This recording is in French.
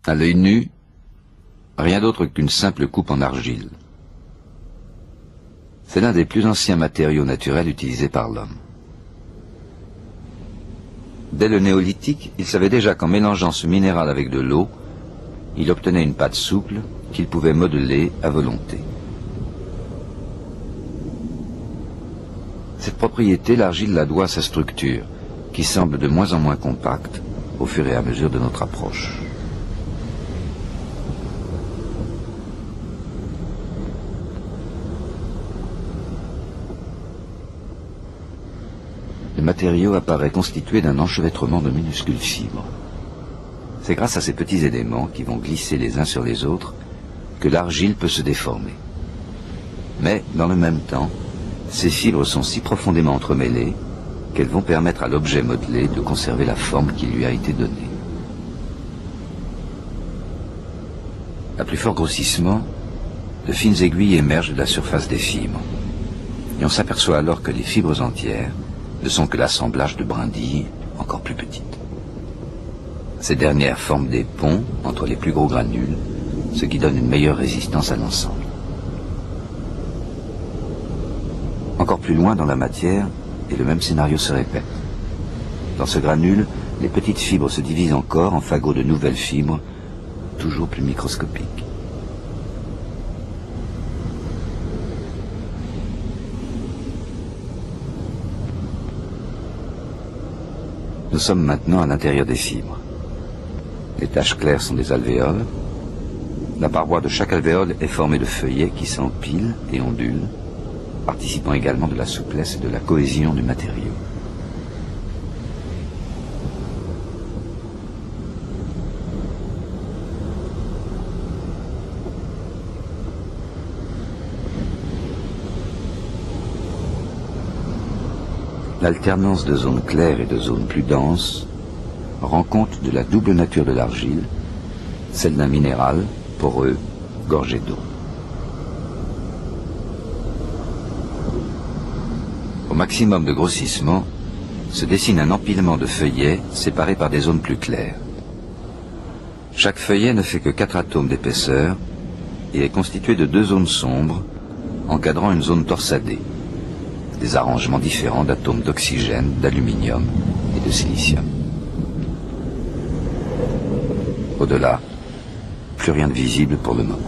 À l'œil nu, rien d'autre qu'une simple coupe en argile. C'est l'un des plus anciens matériaux naturels utilisés par l'homme. Dès le néolithique, il savait déjà qu'en mélangeant ce minéral avec de l'eau, il obtenait une pâte souple qu'il pouvait modeler à volonté. Cette propriété, l'argile la doit à sa structure, qui semble de moins en moins compacte au fur et à mesure de notre approche. Le matériau apparaît constitué d'un enchevêtrement de minuscules fibres. C'est grâce à ces petits éléments qui vont glisser les uns sur les autres que l'argile peut se déformer. Mais, dans le même temps, ces fibres sont si profondément entremêlées qu'elles vont permettre à l'objet modelé de conserver la forme qui lui a été donnée. À plus fort grossissement, de fines aiguilles émergent de la surface des fibres. Et on s'aperçoit alors que les fibres entières ne sont que l'assemblage de brindilles encore plus petites. Ces dernières forment des ponts entre les plus gros granules, ce qui donne une meilleure résistance à l'ensemble. Encore plus loin dans la matière, et le même scénario se répète. Dans ce granule, les petites fibres se divisent encore en fagots de nouvelles fibres, toujours plus microscopiques. Nous sommes maintenant à l'intérieur des fibres. Les taches claires sont des alvéoles. La paroi de chaque alvéole est formée de feuillets qui s'empilent et ondulent, participant également de la souplesse et de la cohésion du matériau. L'alternance de zones claires et de zones plus denses rend compte de la double nature de l'argile, celle d'un minéral poreux, gorgé d'eau. Au maximum de grossissement, se dessine un empilement de feuillets séparés par des zones plus claires. Chaque feuillet ne fait que 4 atomes d'épaisseur et est constitué de 2 zones sombres encadrant une zone torsadée. Des arrangements différents d'atomes d'oxygène, d'aluminium et de silicium. Au-delà, plus rien de visible pour le moment.